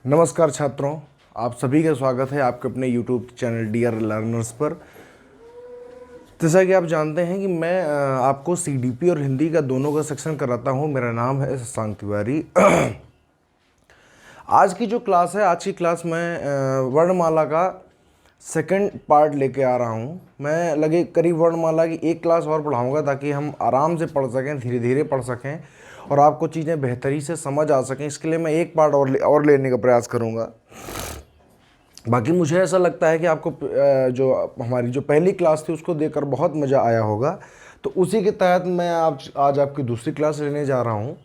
नमस्कार छात्रों, आप सभी का स्वागत है आपके अपने YouTube चैनल डियर लर्नर्स पर। जैसा कि आप जानते हैं कि मैं आपको CDP और हिंदी का दोनों का सेक्शन कराता हूं। मेरा नाम है शशांक तिवारी। आज की जो क्लास है, आज की क्लास में वर्णमाला का सेकंड पार्ट लेके आ रहा हूं। मैं लगे करीब वर्णमाला की एक क्लास और पढ़ाऊंगा ताकि हम आराम से पढ़ सकें, धीरे धीरे पढ़ सकें और आपको चीज़ें बेहतरी से समझ आ सकें। इसके लिए मैं एक पार्ट और लेने का प्रयास करूंगा। बाकी मुझे ऐसा लगता है कि आपको जो हमारी जो पहली क्लास थी उसको देखकर बहुत मज़ा आया होगा, तो उसी के तहत मैं आज आपकी दूसरी क्लास लेने जा रहा हूँ।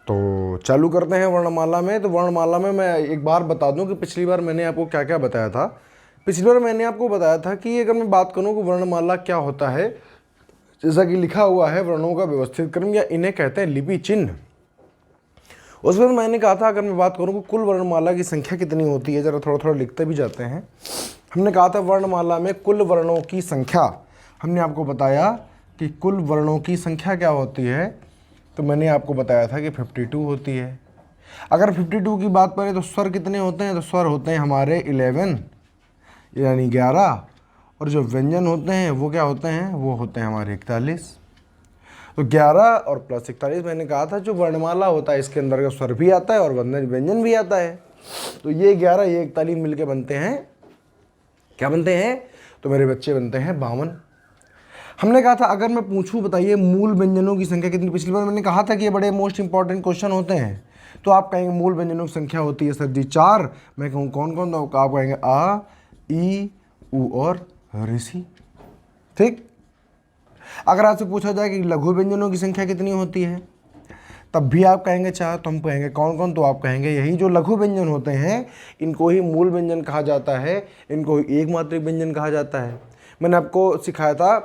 तो चालू करते हैं वर्णमाला में। तो वर्णमाला में मैं एक बार बता दूं कि पिछली बार मैंने आपको क्या क्या बताया था। पिछली बार मैंने आपको बताया था कि अगर मैं बात करूं कि वर्णमाला क्या होता है, जैसा कि लिखा हुआ है वर्णों का व्यवस्थित क्रम, या इन्हें कहते हैं लिपि चिन्ह। उस वक्त मैंने कहा था अगर मैं बात करूं कि कुल वर्णमाला की संख्या कितनी होती है, ज़रा थोड़ा थोड़ा लिखते भी जाते हैं। हमने कहा था वर्णमाला में कुल वर्णों की संख्या, हमने आपको बताया कि कुल वर्णों की संख्या क्या होती है। तो मैंने आपको बताया था कि 52 होती है। अगर 52 की बात करें तो स्वर कितने होते हैं, तो स्वर होते हैं हमारे 11 यानी 11, और जो व्यंजन होते हैं वो क्या होते हैं, वो होते हैं हमारे 41। तो 11 और प्लस 41 मैंने कहा था जो वर्णमाला होता है इसके अंदर का स्वर भी आता है और व्यंजन भी आता है। तो ये 11 ये 41 मिलके बनते हैं, क्या बनते हैं, तो मेरे बच्चे बनते हैं 52। हमने कहा था अगर मैं पूछूं बताइए मूल व्यंजनों की संख्या कितनी। पिछली बार मैंने कहा था कि ये बड़े मोस्ट इंपॉर्टेंट क्वेश्चन होते हैं। तो आप कहेंगे मूल व्यंजनों की संख्या होती है सर जी 4। मैं कहूँ कौन कौन, तो आप कहेंगे आ, ई, उ और ऋषि। ठीक। अगर आपसे पूछा जाए कि लघु व्यंजनों की संख्या कितनी होती है, तब भी आप कहेंगे 4। तो हम कहेंगे कौन कौन, तो आप कहेंगे यही जो लघु व्यंजन होते हैं इनको ही मूल व्यंजन कहा जाता है, इनको ही एक मात्रिक व्यंजन कहा जाता है। मैंने आपको सिखाया था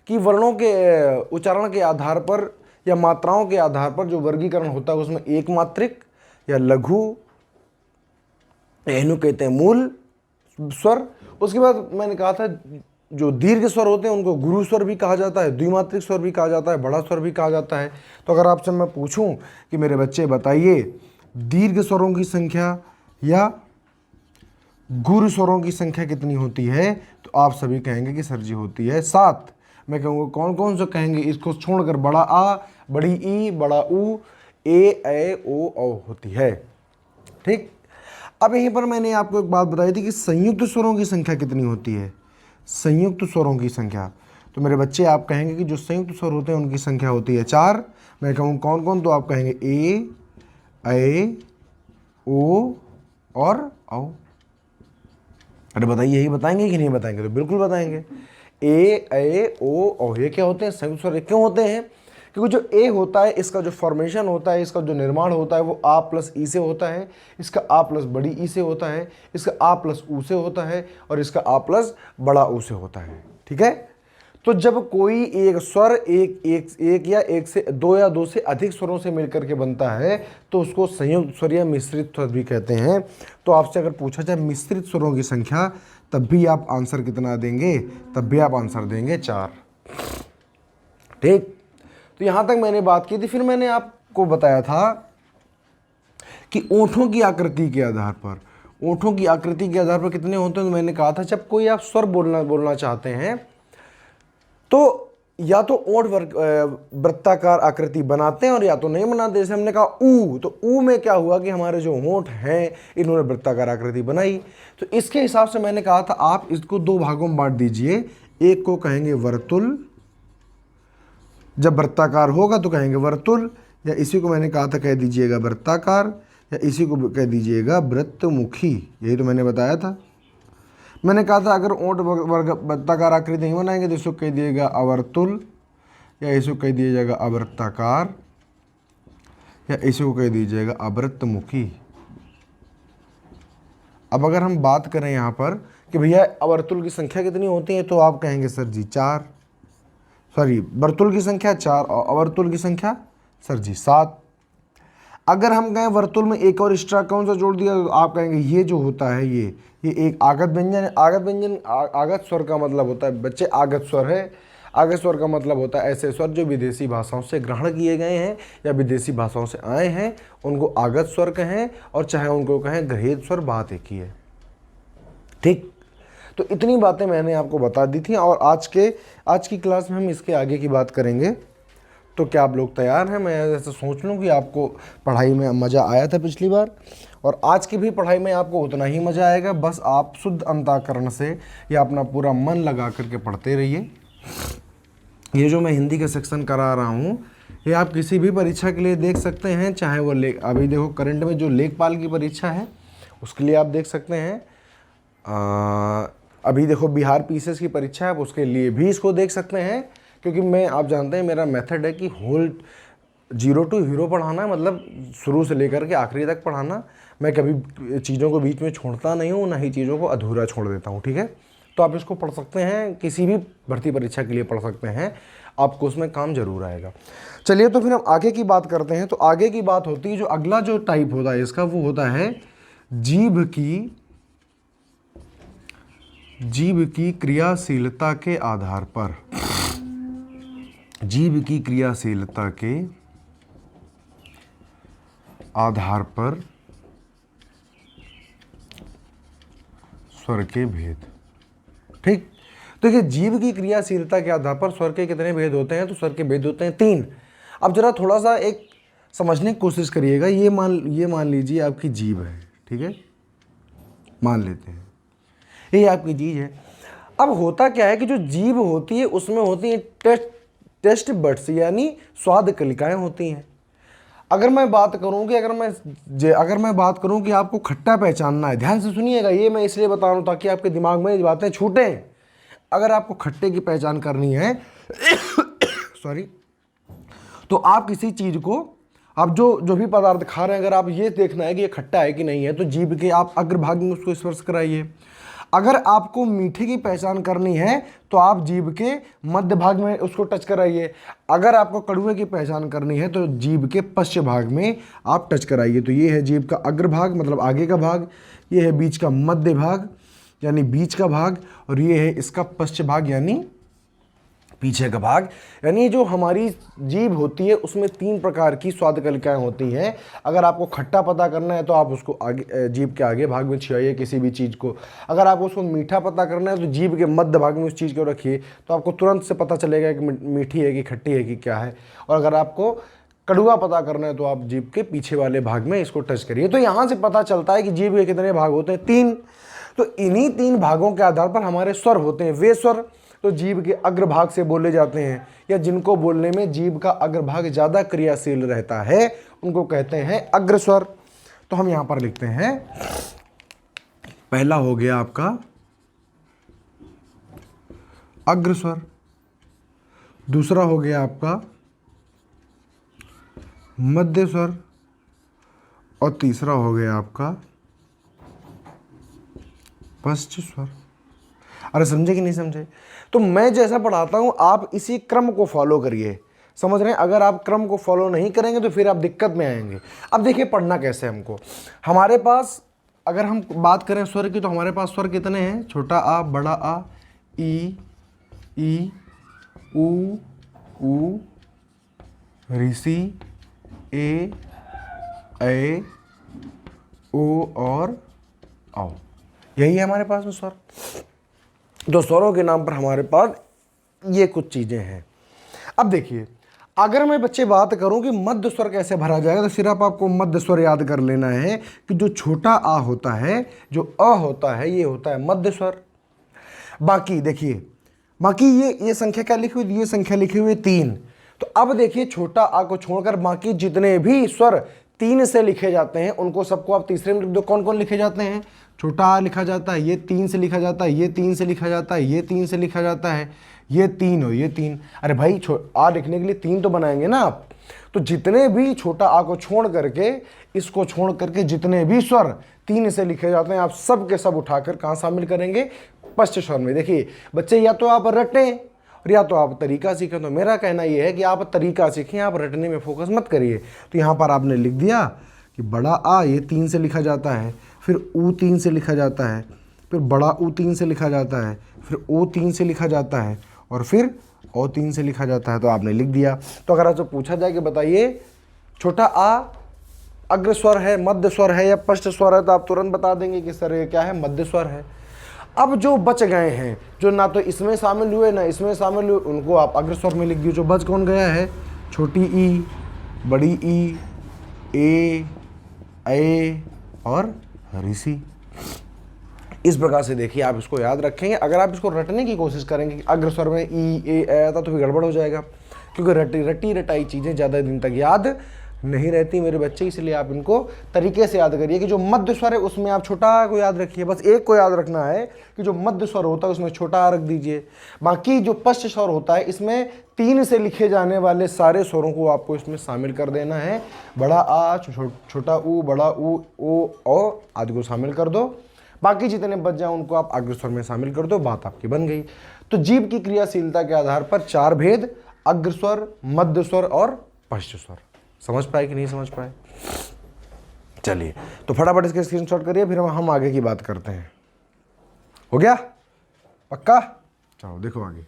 कि वर्णों के उच्चारण के आधार पर या मात्राओं के आधार पर जो वर्गीकरण होता है उसमें एक मात्रिक या लघु, इन्हें कहते हैं मूल स्वर। उसके बाद मैंने कहा था जो दीर्घ स्वर होते हैं उनको गुरु स्वर भी कहा जाता है, द्विमात्रिक स्वर भी कहा जाता है, बड़ा स्वर भी कहा जाता है। तो अगर आपसे मैं पूछूं कि मेरे बच्चे बताइए दीर्घ स्वरों की संख्या या गुरु स्वरों की संख्या कितनी होती है, तो आप सभी कहेंगे कि सर जी होती है 7। मैं कहूँगा कौन कौन से कहेंगे, इसको छोड़कर बड़ा आ, बड़ी ई, बड़ा ऊ, ए ओ औ होती है। ठीक। अब यहीं पर मैंने आपको एक बात बताई थी कि संयुक्त स्वरों की संख्या कितनी होती है। संयुक्त स्वरों की संख्या, तो मेरे बच्चे आप कहेंगे कि जो संयुक्त स्वर होते हैं उनकी संख्या होती है 4। मैं कहूँ कौन कौन, तो आप कहेंगे ए ओ और औ। अरे बताइए यही बताएंगे कि नहीं बताएंगे, तो बिल्कुल बताएंगे। ए ओ औ ये क्या होते हैं, संयुक्त स्वर क्यों होते हैं, क्योंकि जो ए होता है इसका जो फॉर्मेशन होता है, इसका जो निर्माण होता है वो आ प्लस ई से होता है, इसका आ प्लस बड़ी ई से होता है, इसका आ प्लस ऊ से होता है और इसका आ प्लस बड़ा ऊ से होता है। ठीक है। तो जब कोई एक स्वर एक या एक से दो या दो से अधिक स्वरों से मिलकर के बनता है तो उसको संयुक्त स्वर या मिश्रित स्वर भी कहते हैं। तो आपसे अगर पूछा जाए मिश्रित स्वरों की संख्या, तब भी आप आंसर कितना देंगे, तब भी आप आंसर देंगे 4। ठीक। तो यहां तक मैंने बात की थी। फिर मैंने आपको बताया था कि ओंठों की आकृति के आधार पर, ओंठों की आकृति के आधार पर कितने होते हैं। तो मैंने कहा था जब कोई आप स्वर बोलना चाहते हैं तो या तो ओंठ वृत्ताकार आकृति बनाते हैं और या तो नहीं बनाते। जैसे हमने कहा ऊ, तो ऊ में क्या हुआ कि हमारे जो होंठ हैं इन्होंने वृत्ताकार आकृति बनाई। तो इसके हिसाब से मैंने कहा था आप इसको दो भागों में बांट दीजिए। एक को कहेंगे वर्तुल, जब वृत्ताकार होगा तो कहेंगे वर्तुल, या इसी को मैंने कहा था कह दीजिएगा वृत्ताकार, या इसी को कह दीजिएगा वृत्तमुखी। यही तो मैंने बताया था। मैंने कहा था अगर ओंठ वृत्ताकार आकृति नहीं बनाएंगे तो इसको कह दिएगा अवर्तुल, या इसको कह दिया जाएगा अवृत्ताकार, या इसी को कह दीजिएगा अवृत्तमुखी। अब अगर हम बात करें यहाँ पर कि भैया अवर्तुल की संख्या कितनी होती है, तो आप कहेंगे सर जी 4, सॉरी वर्तुल की संख्या 4 और अवर्तुल की संख्या सर जी 7। अगर हम कहें वर्तुल में एक और एक्स्ट्रा कौन सा जोड़ दिया, तो आप कहेंगे ये जो होता है ये एक आगत व्यंजन है। आगत व्यंजन आगत स्वर का मतलब होता है बच्चे आगत स्वर है। आगे स्वर का मतलब होता है ऐसे स्वर जो विदेशी भाषाओं से ग्रहण किए गए हैं या विदेशी भाषाओं से आए हैं, उनको आगत स्वर कहें, और चाहे उनको कहें ग्रहित स्वर, बात एक ही है। ठीक, तो इतनी बातें मैंने आपको बता दी थी, और आज की क्लास में हम इसके आगे की बात करेंगे। तो क्या आप लोग तैयार हैं? मैं ऐसा सोच लूँ कि आपको पढ़ाई में मज़ा आया था पिछली बार, और आज की भी पढ़ाई में आपको उतना ही मज़ा आएगा। बस आप शुद्ध अंतःकरण से या अपना पूरा मन लगा करके पढ़ते रहिए। ये जो मैं हिंदी का सेक्शन करा रहा हूँ, ये आप किसी भी परीक्षा के लिए देख सकते हैं, चाहे वो अभी देखो करंट में जो लेखपाल की परीक्षा है उसके लिए आप देख सकते हैं। अभी देखो बिहार पीसीएस की परीक्षा है, उसके लिए भी इसको देख सकते हैं, क्योंकि आप जानते हैं मेरा मेथड है कि होल 0 to हीरो पढ़ाना, मतलब शुरू से लेकर के आखिरी तक पढ़ाना। मैं कभी चीज़ों को बीच में छोड़ता नहीं हूँ, ना ही चीज़ों को अधूरा छोड़ देता हूँ। ठीक है, तो आप इसको पढ़ सकते हैं, किसी भी भर्ती परीक्षा के लिए पढ़ सकते हैं, आपको उसमें काम जरूर आएगा। चलिए, तो फिर हम आगे की बात करते हैं। तो आगे की बात होती है, जो अगला जो टाइप होता है इसका, वो होता है जीभ की क्रियाशीलता के आधार पर। जीभ की क्रियाशीलता के आधार पर स्वर के भेद। ठीक, तो देखिए जीभ की क्रियाशीलता के आधार पर स्वर के कितने भेद होते हैं? तो स्वर के भेद होते हैं 3। अब जरा थोड़ा सा एक समझने की कोशिश करिएगा। ये मान लीजिए आपकी जीभ है, ठीक है, मान लेते हैं ये आपकी जीभ है। अब होता क्या है कि जो जीभ होती है उसमें होती है टेस्ट बड्स, यानी स्वाद कलिकाएं होती हैं। अगर मैं बात करूं कि आपको खट्टा पहचानना है, ध्यान से सुनिएगा, ये मैं इसलिए बता रहा हूं ताकि आपके दिमाग में ये बातें छूटें। अगर आपको खट्टे की पहचान करनी है सॉरी, तो आप किसी चीज को, आप जो भी पदार्थ खा रहे हैं, अगर आप ये देखना है कि ये खट्टा है कि नहीं है, तो जीभ के आप अग्रभाग में उसको स्पर्श कराइए। अगर आपको मीठे की पहचान करनी है तो आप जीभ के मध्य भाग में उसको टच कराइए। अगर आपको कड़वे की पहचान करनी है तो जीभ के पश्च भाग में आप टच कराइए। तो ये है जीभ का अग्रभाग, मतलब आगे का भाग, ये है बीच का मध्य भाग यानी बीच का भाग, और ये है इसका पश्च भाग यानी पीछे का भाग। यानी जो हमारी जीभ होती है उसमें 3 प्रकार की स्वाद कलिकाएं होती हैं। अगर आपको खट्टा पता करना है तो आप उसको आगे जीभ के आगे भाग में छियाइए किसी भी चीज़ को। अगर आपको उसको मीठा पता करना है तो जीभ के मध्य भाग में उस चीज़ को रखिए, तो आपको तुरंत से पता चलेगा कि मीठी है कि खट्टी है कि क्या है। और अगर आपको कड़वा पता करना है तो आप जीभ के पीछे वाले भाग में इसको टच करिए। तो यहाँ से पता चलता है कि जीभ के कितने भाग होते हैं? 3। तो इन्हीं 3 भागों के आधार पर हमारे स्वर होते हैं। वे स्वर तो जीभ के अग्रभाग से बोले जाते हैं, या जिनको बोलने में जीभ का अग्रभाग ज़्यादा क्रियाशील रहता है उनको कहते हैं अग्रस्वर। तो हम यहाँ पर लिखते हैं, पहला हो गया आपका अग्रस्वर, दूसरा हो गया आपका मध्य स्वर, और तीसरा हो गया आपका पश्च स्वर। अरे समझे कि नहीं समझे? तो मैं जैसा पढ़ाता हूं आप इसी क्रम को फॉलो करिए, समझ रहे हैं? अगर आप क्रम को फॉलो नहीं करेंगे तो फिर आप दिक्कत में आएंगे। अब देखिए पढ़ना कैसे हमको, हमारे पास अगर हम बात करें स्वर की तो हमारे पास स्वर कितने हैं? छोटा आ, बड़ा आ, ई, ऊ, ऋषि, ए, ओ और औ। यही है हमारे पास में स्वर। तो स्वरों के नाम पर हमारे पास ये कुछ चीजें हैं। अब देखिए, अगर मैं बच्चे बात करूं कि मध्य स्वर कैसे भरा जाएगा, तो सिर्फ आपको मध्य स्वर याद कर लेना है कि जो छोटा आ होता है, जो अ होता है, ये होता है मध्य स्वर। बाकी देखिए, बाकी ये संख्या क्या लिखी हुई? ये संख्या लिखी हुई 3। तो अब देखिए, छोटा आ को छोड़कर बाकी जितने भी स्वर 3 से लिखे जाते हैं उनको सबको आप तीसरे में लिख दो। कौन कौन लिखे जाते हैं? छोटा आ लिखा जाता है, ये 3 से लिखा जाता है, ये 3 से लिखा जाता है, ये 3 से लिखा जाता है, ये 3 और ये 3। अरे भाई, आ लिखने के लिए 3 तो बनाएंगे ना आप। तो जितने भी छोटा आ को छोड़ करके, इसको छोड़ करके जितने भी स्वर 3 से लिखे जाते हैं, आप सब के सब उठाकर कहाँ शामिल करेंगे? पश्च स्वर में। देखिए बच्चे, या तो आप रटें और या तो आप तरीका सीखें। तो मेरा कहना यह है कि आप तरीका सीखें, आप रटने में फोकस मत करिए। तो यहाँ पर आपने लिख दिया कि बड़ा आ ये 3 से लिखा जाता है, फिर ऊ 3 से लिखा जाता है, फिर बड़ा ऊ 3 से लिखा जाता है, फिर ओ 3 से लिखा जाता है, और फिर और 3 से लिखा जाता है, तो आपने लिख दिया। तो अगर आपसे पूछा जाए कि बताइए छोटा आ अग्र स्वर है, मध्य स्वर है या पश्च स्वर है, तो आप तुरंत बता देंगे कि सर ये क्या है, मध्य स्वर है। अब जो बच गए हैं, जो ना तो इसमें शामिल हुए ना इसमें शामिल हुए, उनको आप अग्र स्वर में लिख दिए। जो बच कौन गया है, छोटी ई, बड़ी ई, ए और ऋषि। इस प्रकार से देखिए आप इसको याद रखेंगे। अगर आप इसको रटने की कोशिश करेंगे कि अग्र स्वर में ई ए आता तो फिर गड़बड़ हो जाएगा, क्योंकि रटी रटाई चीज़ें ज़्यादा दिन तक याद नहीं रहती मेरे बच्चे। इसलिए आप इनको तरीके से याद करिए कि जो मध्य स्वर है उसमें आप छोटा को याद रखिए, बस एक को याद रखना है कि जो मध्य स्वर होता है उसमें छोटा रख दीजिए। बाकी जो पश्च स्वर होता है इसमें 3 से लिखे जाने वाले सारे स्वरों को आपको इसमें शामिल कर देना है। बड़ा आ, छोटा ऊ, बड़ा ऊ, ओ आदि को शामिल कर दो। बाकी जितने बच जाए उनको आप अग्र स्वर में शामिल कर दो, बात आपकी बन गई। तो जीभ की क्रियाशीलता के आधार पर 4 भेद, अग्र स्वर, मध्य स्वर और पश्च स्वर। समझ पाए कि नहीं समझ पाए? चलिए तो फटाफट इसके स्क्रीनशॉट करिए, फिर हम आगे की बात करते हैं। हो गया पक्का? चलो देखो आगे।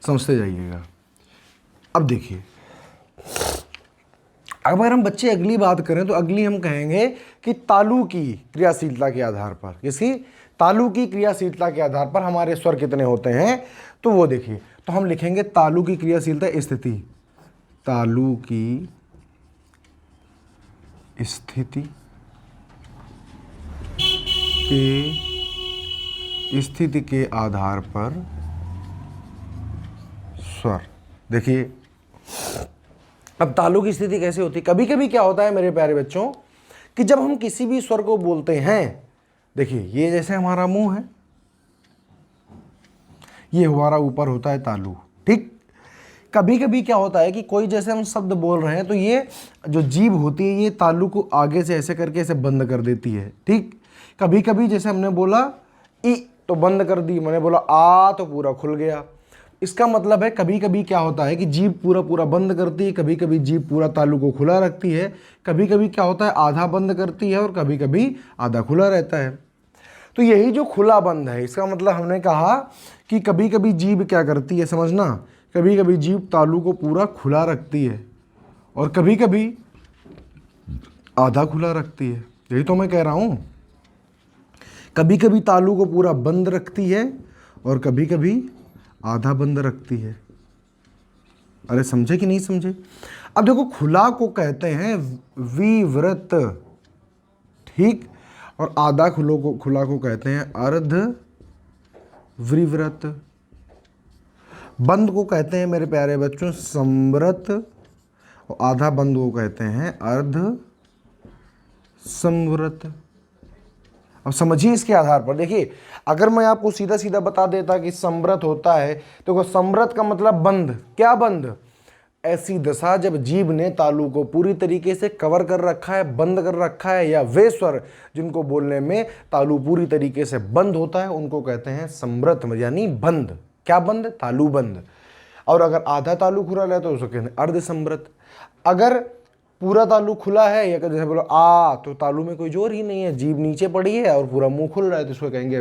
समझते जाइएगा। अब देखिए, अगर हम बच्चे अगली बात करें तो अगली हम कहेंगे कि तालु की क्रियाशीलता के आधार पर, किसी तालु की क्रियाशीलता के आधार पर हमारे स्वर कितने होते हैं, तो वो देखिए। तो हम लिखेंगे तालु की क्रियाशीलता स्थिति, तालु की स्थिति के आधार पर स्वर। देखिए अब तालु की स्थिति कैसे होती है, कभी कभी क्या होता है मेरे प्यारे बच्चों कि जब हम किसी भी स्वर को बोलते हैं, देखिए ये जैसे हमारा मुंह है, ये हमारा ऊपर होता है तालु, ठीक। कभी कभी क्या होता है कि कोई जैसे हम शब्द बोल रहे हैं तो ये जो जीभ होती है ये तालु को आगे से ऐसे करके ऐसे बंद कर देती है, ठीक। कभी कभी जैसे हमने बोला ई तो बंद कर दी, मैंने बोला आ तो पूरा खुल गया। इसका मतलब है कभी कभी क्या होता है कि जीभ पूरा बंद करती है, कभी कभी जीभ पूरा तालु को खुला रखती है, कभी कभी क्या होता है आधा बंद करती है और कभी कभी आधा खुला रहता है। तो यही जो खुला बंद है, इसका मतलब हमने कहा कि कभी कभी जीभ क्या करती है, समझना, कभी कभी जीभ तालु को पूरा खुला रखती है और कभी कभी आधा खुला रखती है। यही तो मैं कह रहा हूँ, कभी कभी तालु को पूरा बंद रखती है और कभी कभी आधा बंद रखती है। अरे समझे कि नहीं समझे? अब देखो खुला को कहते हैं विवृत, ठीक, और आधा खुला को कहते हैं अर्ध विवृत। बंद को कहते हैं मेरे प्यारे बच्चों संवृत और आधा बंद को कहते हैं अर्ध संवृत। अब समझिए इसके आधार पर, देखिए अगर मैं आपको सीधा सीधा बता देता कि संवृत होता है तो संवृत का मतलब बंद। क्या बंद? ऐसी दशा जब जीभ ने तालु को पूरी तरीके से कवर कर रखा है, बंद कर रखा है, या वे स्वर जिनको बोलने में तालु पूरी तरीके से बंद होता है उनको कहते हैं संवृत, यानी बंद। क्या बंद? तालु बंद। और अगर आधा तालु खुला है तो उसको कहते हैं अर्ध संवृत। अगर पूरा तालु खुला है या जैसे बोलो आ तो तालु में कोई जोर ही नहीं है, जीभ नीचे पड़ी है और पूरा मुंह खुल रहा है तो उसको कहेंगे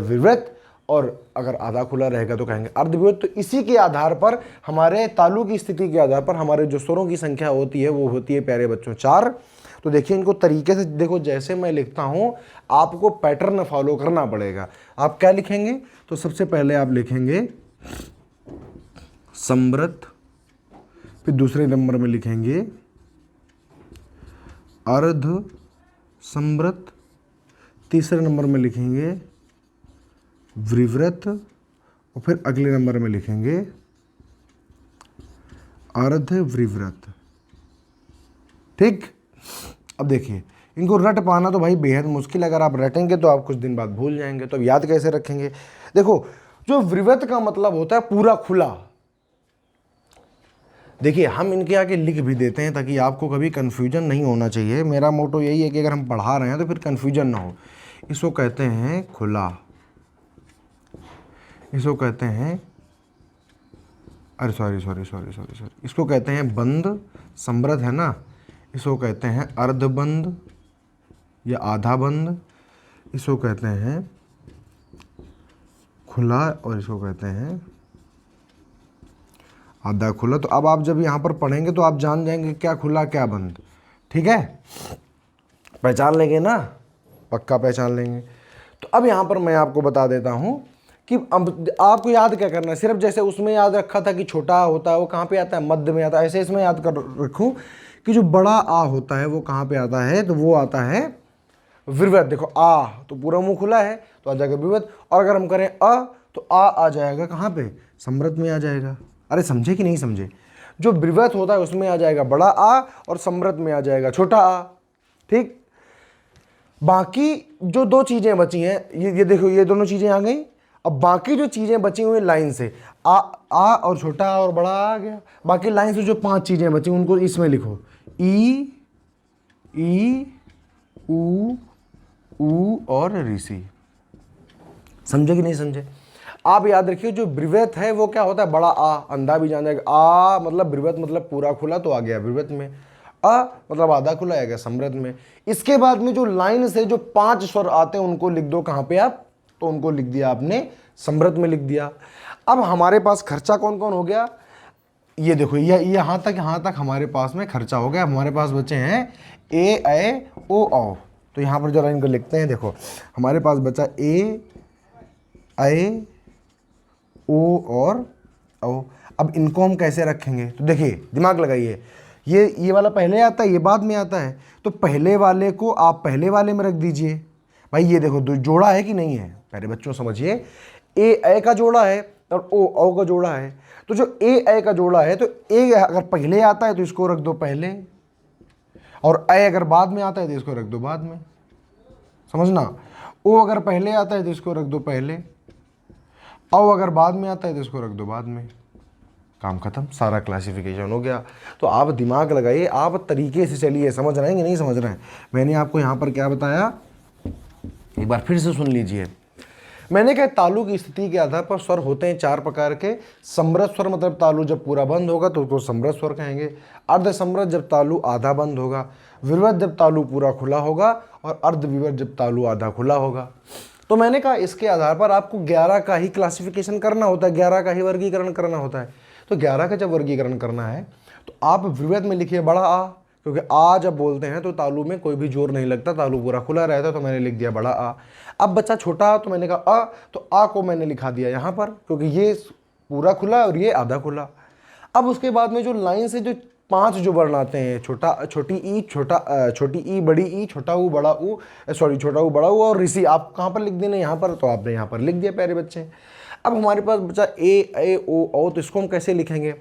विवृत, और अगर आधा खुला रहेगा तो कहेंगे अर्धविवृत। तो इसी के आधार पर हमारे तालु की स्थिति के आधार पर हमारे जो स्वरों की संख्या होती है वो होती है प्यारे बच्चों 4। तो देखिए इनको तरीके से देखो, जैसे मैं लिखता हूँ आपको पैटर्न फॉलो करना पड़ेगा। आप क्या लिखेंगे? तो सबसे पहले आप लिखेंगे संवृत, फिर दूसरे नंबर में लिखेंगे अर्ध संवृत, तीसरे नंबर में लिखेंगे विवृत और फिर अगले नंबर में लिखेंगे अर्ध विवृत, ठीक। अब देखिए इनको रट पाना तो भाई बेहद मुश्किल, अगर आप रटेंगे तो आप कुछ दिन बाद भूल जाएंगे। तो अब याद कैसे रखेंगे? देखो जो विवृत का मतलब होता है पूरा खुला। देखिए हम इनके आगे लिख भी देते हैं ताकि आपको कभी कन्फ्यूजन नहीं होना चाहिए। मेरा मोटो यही है कि अगर हम पढ़ा रहे हैं तो फिर कन्फ्यूजन ना हो। इसको कहते हैं खुला, इसको कहते हैं अरे सॉरी इसको कहते हैं बंद। संवृत है ना, इसको कहते हैं अर्ध बंद या आधा बंद, इसको कहते हैं खुला और इसको कहते हैं आधा खुला। तो अब आप जब यहाँ पर पढ़ेंगे तो आप जान जाएंगे क्या खुला क्या बंद। ठीक है, पहचान लेंगे ना, पक्का पहचान लेंगे। तो अब यहाँ पर मैं आपको बता देता हूँ कि अब आपको याद क्या करना है। सिर्फ जैसे उसमें याद रखा था कि छोटा होता है वो कहाँ पे आता है, मध्य में आता है, ऐसे इसमें याद कर रखूँ कि जो बड़ा आ होता है वो कहाँ पे आता है, तो वो आता है विवर्त। देखो आ तो पूरा मुंह खुला है तो आ जाएगा विवर्त, और अगर हम करें अ तो आ जाएगा कहाँ पे, समृद्ध में आ जाएगा। अरे समझे कि नहीं समझे, जो विवर्त होता है उसमें आ जाएगा बड़ा आ और समृद्ध में आ जाएगा छोटा आ। ठीक, बाकी जो दो चीजें बची हैं, ये देखो ये दोनों चीजें आ गई। अब बाकी जो चीजें बची हुई लाइन से आ और छोटा आ और बड़ा आ गया। बाकी लाइन से जो 5 चीजें बची उनको इसमें लिखो, ई ई ऊ और ऋषि। समझे कि नहीं समझे। आप याद रखिए जो ब्रिवृत है वो क्या होता है, बड़ा आ, अंधा भी जान जाएगा। आ मतलब ब्रिवृत मतलब पूरा खुला तो आ गया ब्रिवृत में, अ मतलब आधा खुला आ गया समृद्ध में। इसके बाद में जो लाइन से जो 5 स्वर आते हैं उनको लिख दो कहाँ पे आप, तो उनको लिख दिया आपने समृद्ध में लिख दिया। अब हमारे पास खर्चा कौन कौन हो गया, ये देखो ये यहाँ तक हमारे पास में खर्चा हो गया। हमारे पास बचे हैं ए ए ओ औ। तो यहाँ पर जरा इनको लिखते हैं। देखो हमारे पास बचा ए ए ओ और औ। अब इनको हम कैसे रखेंगे, तो देखिए दिमाग लगाइए, ये वाला पहले आता है ये बाद में आता है, तो पहले वाले को आप पहले वाले में रख दीजिए। भाई ये देखो जोड़ा है कि नहीं है, पहले बच्चों समझिए, ए का जोड़ा है और ओ औ का जोड़ा है। तो जो ए का जोड़ा है तो ए अगर पहले आता है तो इसको रख दो पहले, और ए अगर बाद में आता है तो इसको रख दो बाद में, समझना। ओ अगर पहले आता है तो इसको रख दो पहले, औ अगर बाद में आता है तो इसको रख दो बाद में। काम खत्म, सारा क्लासिफिकेशन हो गया। तो आप दिमाग लगाइए, आप तरीके से चलिए, समझ रहे हैं कि नहीं समझ रहे हैं। मैंने आपको यहाँ पर क्या बताया, एक बार फिर से सुन लीजिए। मैंने कहा तालु की स्थिति के आधार पर स्वर होते हैं 4 प्रकार के। समृद्ध स्वर मतलब तालु जब पूरा बंद होगा तो उसको समृद्ध स्वर कहेंगे। अर्ध समृद्ध जब तालु आधा बंद होगा। विवर्त जब तालु पूरा खुला होगा, और अर्ध विवर्त जब तालु आधा खुला होगा। तो मैंने कहा इसके आधार पर आपको 11 का ही क्लासिफिकेशन करना होता है, 11 का ही वर्गीकरण करना होता है। तो 11 का जब वर्गीकरण करना है तो आप विवर्त में लिखिए बड़ा आ, क्योंकि आ जब बोलते हैं तो तालु में कोई भी जोर नहीं लगता, तालु पूरा खुला रहता है, तो मैंने लिख दिया बड़ा आ। अब बच्चा छोटा आ, तो मैंने कहा आ, तो आ को मैंने लिखा दिया यहाँ पर, क्योंकि ये पूरा खुला और ये आधा खुला। अब उसके बाद में जो लाइन से जो 5 जो वर्ण आते हैं, छोटी ई बड़ी ई, छोटा ऊ बड़ा ऊ, सॉरी छोटा ऊ बड़ा ऊ और ऋषि, आप कहाँ पर लिख देना यहाँ पर, तो आपने यहाँ पर लिख दिया प्यारे बच्चे। अब हमारे पास बचा ए ओ औ, तो इसको हम कैसे लिखेंगे।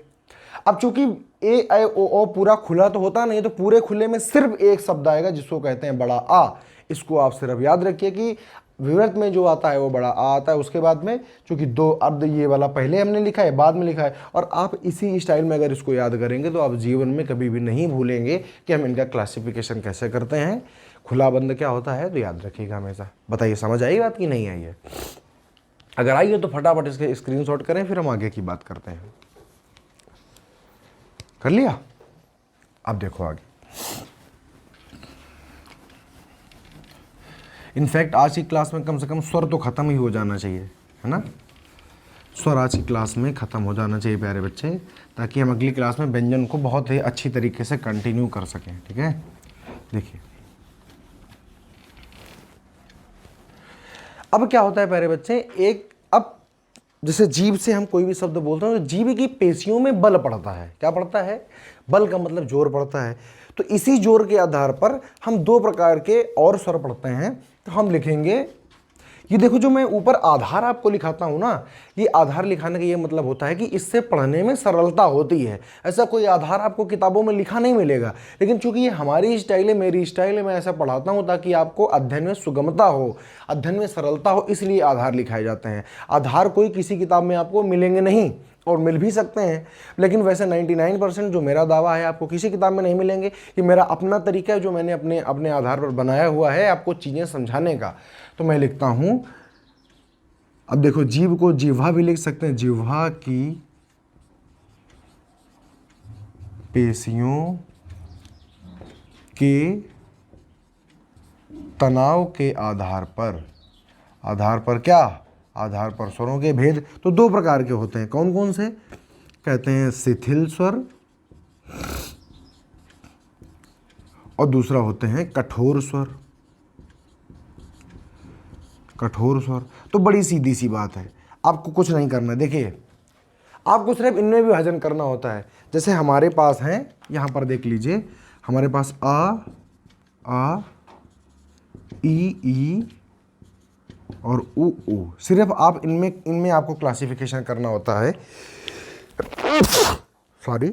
अब चूंकि ए ओ औ पूरा खुला तो होता नहीं, तो पूरे खुले में सिर्फ एक शब्द आएगा जिसको कहते हैं बड़ा आ। इसको आप सिर्फ याद रखिए कि विवर्त में जो आता है वो बड़ा आ आता है। उसके बाद में चूंकि 2 अर्ध ये वाला पहले हमने लिखा है बाद में लिखा है, और आप इसी स्टाइल में अगर इसको याद करेंगे तो आप जीवन में कभी भी नहीं भूलेंगे कि हम इनका क्लासिफिकेशन कैसे करते हैं, खुला बंद क्या होता है। तो याद रखिएगा हमेशा। बताइए समझ आई बात कि नहीं आई है। अगर आई है तो फटाफट इसके स्क्रीनशॉट करें, फिर हम आगे की बात करते हैं। कर लिया। अब देखो आगे। इनफैक्ट आज की क्लास में कम से कम स्वर तो खत्म ही हो जाना चाहिए, है ना। स्वर आज की क्लास में खत्म हो जाना चाहिए प्यारे बच्चे, ताकि हम अगली क्लास में व्यंजन को बहुत ही अच्छी तरीके से कंटिन्यू कर सकें। ठीक है, देखिए अब क्या होता है प्यारे बच्चे, एक अब जैसे जीभ से हम कोई भी शब्द बोलते हैं तो जीभ की पेशियों में बल पड़ता है। क्या पड़ता है, बल का मतलब जोर पड़ता है। तो इसी जोर के आधार पर हम 2 प्रकार के और स्वर पढ़ते हैं। तो हम लिखेंगे, ये देखो जो मैं ऊपर आधार आपको लिखाता हूं ना, ये आधार लिखाने का ये मतलब होता है कि इससे पढ़ने में सरलता होती है। ऐसा कोई आधार आपको किताबों में लिखा नहीं मिलेगा, लेकिन चूंकि ये हमारी स्टाइल है, मेरी स्टाइल है, मैं ऐसा पढ़ाता हूं ताकि आपको अध्ययन में सुगमता हो, अध्ययन में सरलता हो, इसलिए आधार लिखाए जाते हैं। आधार कोई किसी किताब में आपको मिलेंगे नहीं, और मिल भी सकते हैं, लेकिन वैसे 99% जो मेरा दावा है आपको किसी किताब में नहीं मिलेंगे। कि मेरा अपना तरीका है जो मैंने अपने आधार पर बनाया हुआ है आपको चीज़ें समझाने का। तो मैं लिखता हूं, अब देखो जीभ को जिह्वा भी लिख सकते हैं, जिह्वा की पेशियों के तनाव के आधार पर क्या, आधार पर स्वरों के भेद तो दो प्रकार के होते हैं। कौन कौन से? कहते हैं शिथिल स्वर और दूसरा होते हैं कठोर स्वर। कठोर स्वर तो बड़ी सीधी सी बात है, आपको कुछ नहीं करना है। देखिए आपको सिर्फ इनमें भी विभाजन करना होता है। जैसे हमारे पास हैं, यहाँ पर देख लीजिए, हमारे पास आ ई और उ। सिर्फ आप इनमें आपको क्लासिफिकेशन करना होता है। सॉरी,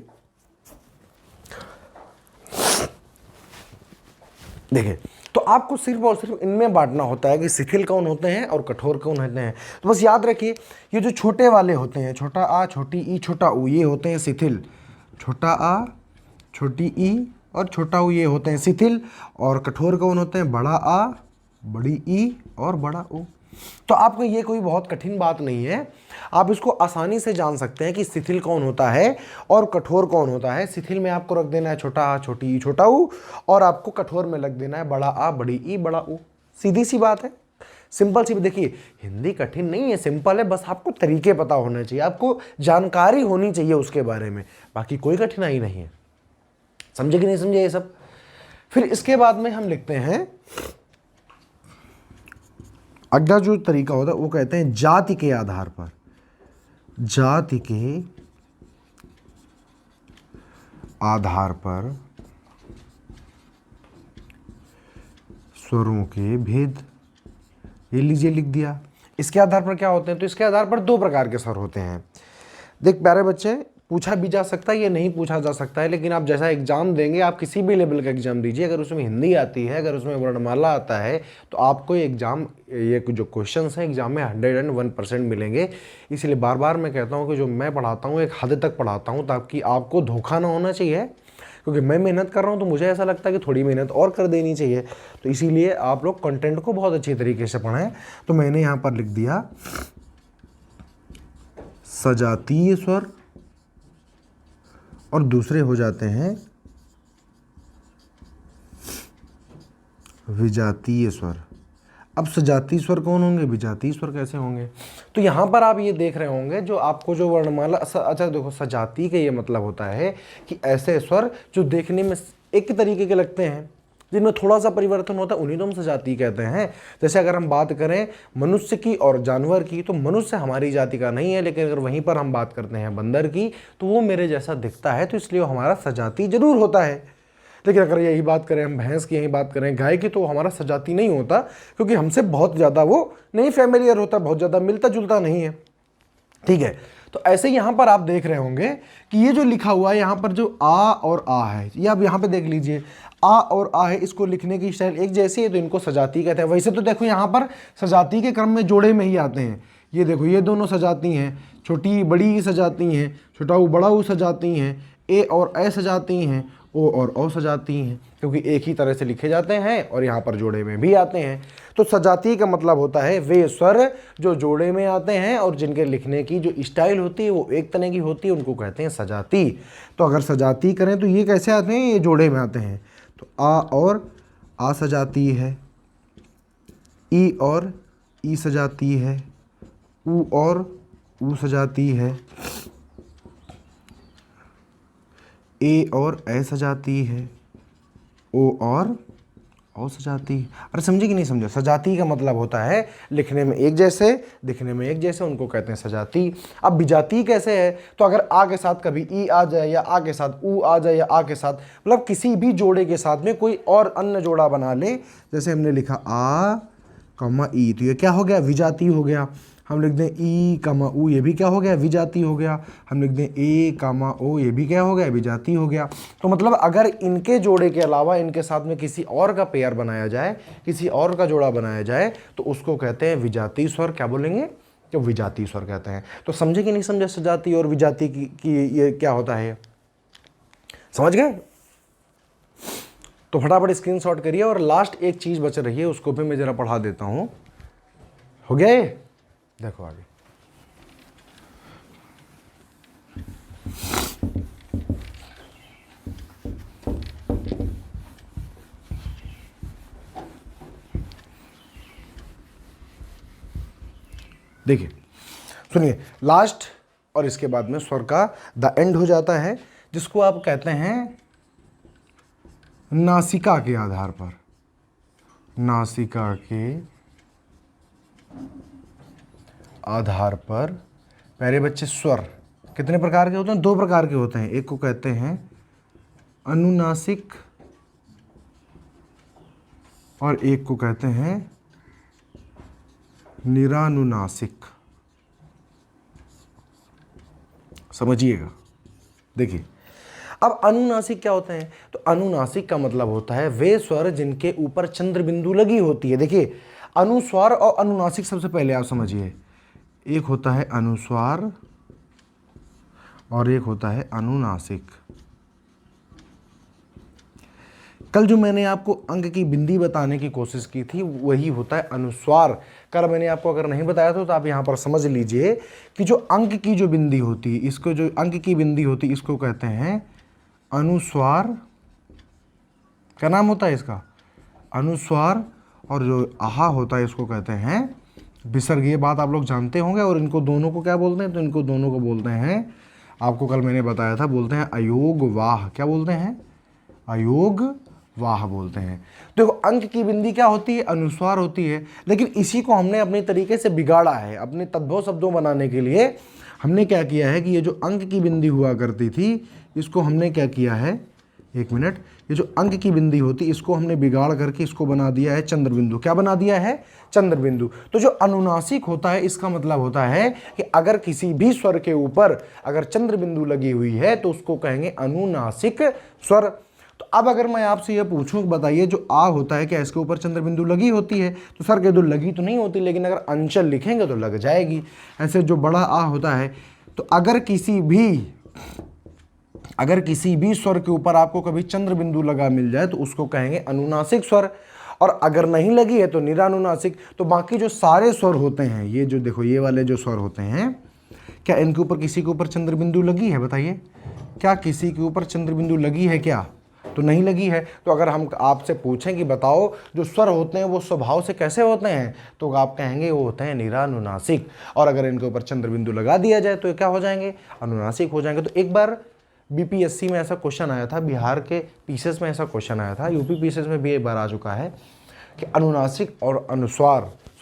देखिए तो आपको सिर्फ और सिर्फ इनमें बांटना होता है कि शिथिल कौन होते हैं और कठोर कौन होते हैं। तो बस याद रखिए, ये जो छोटे वाले होते हैं, छोटा आ, छोटी ई, छोटा ऊ, ये होते हैं शिथिल। छोटा आ, छोटी ई और छोटा ऊ, ये होते हैं शिथिल। और कठोर कौन होते हैं? बड़ा आ, बड़ी ई और बड़ा ऊ। तो आपको ये कोई बहुत कठिन बात नहीं है, आप इसको आसानी से जान सकते हैं कि शिथिल कौन होता है और कठोर कौन होता है। शिथिल में आपको रख देना है छोटा आ, छोटी ई, छोटा ऊ, और आपको कठोर में रख देना है बड़ा आ, बड़ी ई, बड़ा ऊ। सीधी सी बात है, सिंपल सी। देखिए हिंदी कठिन नहीं है, सिंपल है, बस आपको तरीके पता होने चाहिए, आपको जानकारी होनी चाहिए उसके बारे में, बाकी कोई कठिनाई नहीं है। समझे कि नहीं समझे ये सब? फिर इसके बाद में हम लिखते हैं अगला जो तरीका होता है वो कहते हैं जाति के आधार पर। जाति के आधार पर स्वरों के भेद, ये लीजिए लिख दिया। इसके आधार पर क्या होते हैं? तो इसके आधार पर दो प्रकार के स्वर होते हैं। देख प्यारे बच्चे, पूछा भी जा सकता है, ये नहीं पूछा जा सकता है, लेकिन आप जैसा एग्जाम देंगे, आप किसी भी लेवल का एग्जाम दीजिए, अगर उसमें हिंदी आती है, अगर उसमें वर्णमाला आता है, तो आपको एग्जाम, ये जो क्वेश्चंस हैं एग्जाम में 101% मिलेंगे। इसलिए बार बार मैं कहता हूँ कि जो मैं पढ़ाता हूँ एक हद तक पढ़ाता हूँ, ताकि आपको धोखा ना होना चाहिए, क्योंकि मैं मेहनत कर रहा हूँ तो मुझे ऐसा लगता है कि थोड़ी मेहनत और कर देनी चाहिए। तो इसीलिए आप लोग कंटेंट को बहुत अच्छी तरीके से पढ़ें। तो मैंने यहाँ पर लिख दिया सजातीय स्वर और दूसरे हो जाते हैं विजातीय स्वर। अब सजातीय स्वर कौन होंगे, विजातीय स्वर कैसे होंगे? तो यहाँ पर आप ये देख रहे होंगे, जो आपको जो वर्णमाला, अच्छा देखो, सजाती का ये मतलब होता है कि ऐसे स्वर जो देखने में एक तरीके के लगते हैं, जिनमें थोड़ा सा परिवर्तन होता है, उन्हीं को हम सजाती कहते हैं। जैसे अगर हम बात करें मनुष्य की और जानवर की, तो मनुष्य हमारी जाति का नहीं है, लेकिन अगर वहीं पर हम बात करते हैं बंदर की, तो वो मेरे जैसा दिखता है, तो इसलिए वो हमारा सजाती जरूर होता है। लेकिन अगर यही बात करें हम भैंस की, यही बात करें गाय की, तो हमारा सजाती नहीं होता, क्योंकि हमसे बहुत ज़्यादा वो नहीं फेमिलियर होता, बहुत ज़्यादा मिलता जुलता नहीं है। ठीक है, तो ऐसे यहाँ पर आप देख रहे होंगे कि ये जो लिखा हुआ है यहाँ पर, जो आ और आ है, ये आप यहाँ पे देख लीजिए, आ और आ है, इसको लिखने की स्टाइल एक जैसी है, तो इनको सजाती कहते हैं। वैसे तो देखो यहाँ पर सजाती के क्रम में जोड़े में ही आते हैं। ये देखो, ये दोनों सजाती हैं, छोटी बड़ी सजाती हैं, छोटा ऊ बड़ा ऊ सजाती हैं, ए और ए सजाती हैं, ओ और ओ सजाती हैं, क्योंकि एक ही तरह से लिखे जाते हैं और यहाँ पर जोड़े में भी आते हैं। तो सजाती का मतलब होता है वे स्वर जो जोड़े में आते हैं और जिनके लिखने की जो स्टाइल होती है वो एक तरह की होती है, उनको कहते हैं सजाती। तो अगर सजाती करें तो ये कैसे आते हैं? ये जोड़े में आते हैं। तो आ और आ सजाती है, ई और ई सजाती है, ऊ और ऊ सजाती है, ए और ए सजाती है, ओ और ओ सजाती। अरे समझे कि नहीं समझे? सजाती का मतलब होता है लिखने में एक जैसे, दिखने में एक जैसे, उनको कहते हैं सजाती। अब विजाती कैसे है? तो अगर आ के साथ कभी ई आ जाए, या आ के साथ ऊ आ जाए, या आ के साथ मतलब किसी भी जोड़े के साथ में कोई और अन्य जोड़ा बना ले, जैसे हमने लिखा आ कमा ई, तो ये क्या हो गया? विजाती हो गया। हम लिख दें ई कामा ऊ, ये भी क्या हो गया? विजाती हो गया। हम लिख दें ए कामा ओ, ये भी क्या हो गया? विजाती हो गया। तो मतलब अगर इनके जोड़े के अलावा इनके साथ में किसी और का पेयर बनाया जाए, किसी और का जोड़ा बनाया जाए, तो उसको कहते हैं विजाती स्वर। क्या बोलेंगे? तो विजाती स्वर कहते हैं। तो समझे कि नहीं समझे सजाती और विजाती की ये क्या होता है? समझ गए? तो फटाफट स्क्रीनशॉट करिए, और लास्ट एक चीज़ बच रही है, उसको भी मैं ज़रा पढ़ा देता हूँ। हो गया ये? देखो आगे, देखिए सुनिए, लास्ट और इसके बाद में स्वर का द एंड हो जाता है, जिसको आप कहते हैं नासिका के आधार पर। नासिका के आधार पर प्यारे बच्चे स्वर कितने प्रकार के होते हैं? 2 प्रकार के होते हैं। एक को कहते हैं अनुनासिक और एक को कहते हैं निरानुनासिक। समझिएगा। देखिए अब अनुनासिक क्या होते हैं? तो अनुनासिक का मतलब होता है वे स्वर जिनके ऊपर चंद्र बिंदु लगी होती है। देखिए अनुस्वार और अनुनासिक सबसे पहले आप समझिए, एक होता है अनुस्वार और एक होता है अनुनासिक। कल जो मैंने आपको अंक की बिंदी बताने की कोशिश की थी वही होता है अनुस्वार। कल मैंने आपको अगर नहीं बताया तो आप यहाँ पर समझ लीजिए कि जो अंक की जो बिंदी होती है, इसको जो अंक की बिंदी होती है इसको कहते हैं अनुस्वार। क्या नाम होता है इसका? अनुस्वार। और जो आहा होता है इसको कहते हैं विसर्ग। ये बात आप लोग जानते होंगे। और इनको दोनों को क्या बोलते हैं? तो इनको दोनों को बोलते हैं, आपको कल मैंने बताया था, बोलते हैं अयोग वाह। क्या बोलते हैं? अयोग वाह बोलते हैं। देखो अंक की बिंदी क्या होती है? अनुस्वार होती है। लेकिन इसी को हमने अपने तरीके से बिगाड़ा है। अपने तद्भव शब्दों बनाने के लिए हमने क्या किया है कि ये जो अंक की बिंदी हुआ करती थी इसको हमने क्या किया है, एक मिनट, ये जो अंक की बिंदी होती इसको हमने बिगाड़ करके इसको बना दिया है चंद्र बिंदु। क्या बना दिया है? चंद्र बिंदु। तो जो अनुनासिक होता है इसका मतलब होता है कि अगर किसी भी स्वर के ऊपर अगर चंद्र बिंदु लगी हुई है तो उसको कहेंगे अनुनासिक स्वर। तो अब अगर मैं आपसे ये पूछूं, बताइए जो आ होता है क्या इसके ऊपर चंद्र बिंदु लगी होती है? तो सर कह दो लगी तो नहीं होती, लेकिन अगर अंचल लिखेंगे तो लग जाएगी। ऐसे जो बड़ा आ होता है, तो अगर किसी भी स्वर के ऊपर आपको कभी चंद्र बिंदु लगा मिल जाए तो उसको कहेंगे अनुनासिक स्वर। और अगर नहीं लगी है तो निरानुनासिक। तो बाकी जो सारे स्वर होते हैं, ये जो देखो ये वाले जो स्वर होते हैं, क्या इनके ऊपर किसी के ऊपर चंद्र बिंदु लगी है? बताइए, क्या किसी के ऊपर चंद्र बिंदु लगी है क्या? तो नहीं लगी है। तो अगर हम आपसे पूछें कि बताओ जो स्वर होते हैं वो स्वभाव से कैसे होते हैं, तो आप कहेंगे वो होते हैं निरानुनासिक। और अगर इनके ऊपर चंद्र बिंदु लगा दिया जाए तो ये क्या हो जाएंगे? अनुनासिक हो जाएंगे। तो एक बार बीपीएससी में ऐसा क्वेश्चन आया था, बिहार के पीसेस में ऐसा क्वेश्चन आया था, यूपी पीसेस में भी एक बार आ चुका है कि अनुनासिक और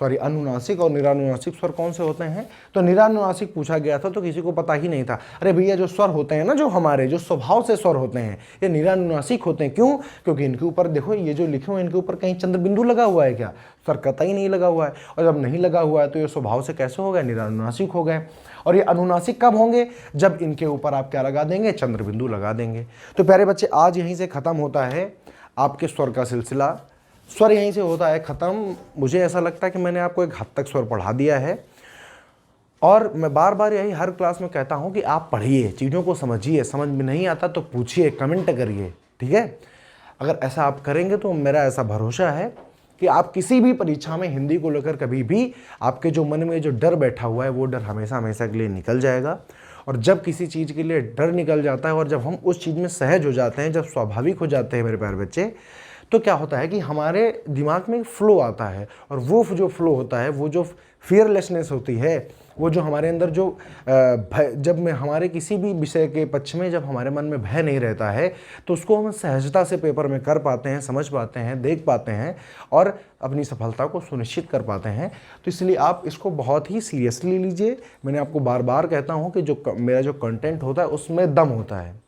निरानुनासिक स्वर कौन से होते हैं। तो निरानुनासिक पूछा गया था तो किसी को पता ही नहीं था। अरे भैया जो स्वर होते हैं ना, जो हमारे जो स्वभाव से स्वर होते हैं ये निरानुनासिक होते हैं। क्यों? क्योंकि इनके ऊपर देखो ये जो लिखे हुए इनके ऊपर कहीं चंद्र बिंदु लगा हुआ है क्या? स्वर कतई नहीं लगा हुआ है। और जब नहीं लगा हुआ है तो ये स्वभाव से कैसे हो गए? निरानुनासिक हो गए। और ये अनुनासिक कब होंगे? जब इनके ऊपर आप क्या लगा देंगे? चंद्र बिंदु लगा देंगे। तो प्यारे बच्चे आज यहीं से खत्म होता है आपके स्वर का सिलसिला। स्वर यहीं से होता है ख़त्म। मुझे ऐसा लगता है कि मैंने आपको एक हद तक स्वर पढ़ा दिया है। और मैं बार बार यही हर क्लास में कहता हूं कि आप पढ़िए, चीज़ों को समझिए, समझ में नहीं आता तो पूछिए, कमेंट करिए, ठीक है? अगर ऐसा आप करेंगे तो मेरा ऐसा भरोसा है कि आप किसी भी परीक्षा में हिंदी को लेकर कभी भी आपके जो मन में जो डर बैठा हुआ है वो डर हमेशा हमेशा के लिए निकल जाएगा। और जब किसी चीज़ के लिए डर निकल जाता है और जब हम उस चीज़ में सहज हो जाते हैं, जब स्वाभाविक हो जाते हैं मेरे प्यारे बच्चे, तो क्या होता है कि हमारे दिमाग में फ्लो आता है। और वो जो फ्लो होता है, वो जो फियरलेसनेस होती है, वो जो हमारे अंदर जो भय, जब में हमारे किसी भी विषय के पक्ष में जब हमारे मन में भय नहीं रहता है तो उसको हम सहजता से पेपर में कर पाते हैं, समझ पाते हैं, देख पाते हैं और अपनी सफलता को सुनिश्चित कर पाते हैं। तो इसलिए आप इसको बहुत ही सीरियसली लीजिए। मैंने आपको बार बार कहता हूँ कि जो मेरा जो कंटेंट होता है उसमें दम होता है,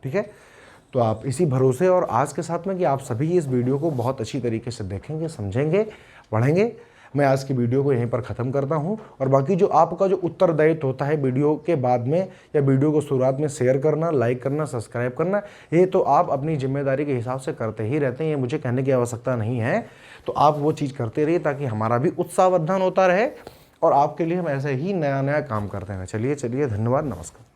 ठीक है? तो आप इसी भरोसे और आस के साथ में कि आप सभी इस वीडियो को बहुत अच्छी तरीके से देखेंगे, समझेंगे, पढ़ेंगे, मैं आज की वीडियो को यहीं पर ख़त्म करता हूं। और बाकी जो आपका जो उत्तरदायित्व होता है वीडियो के बाद में या वीडियो को शुरुआत में शेयर करना, लाइक करना, सब्सक्राइब करना, ये तो आप अपनी जिम्मेदारी के हिसाब से करते ही रहते हैं, ये मुझे कहने की आवश्यकता नहीं है। तो आप वो चीज़ करते रहिए ताकि हमारा भी उत्साहवर्धन होता रहे और आपके लिए हम ऐसे ही नया नया काम करते हैं। चलिए धन्यवाद, नमस्कार।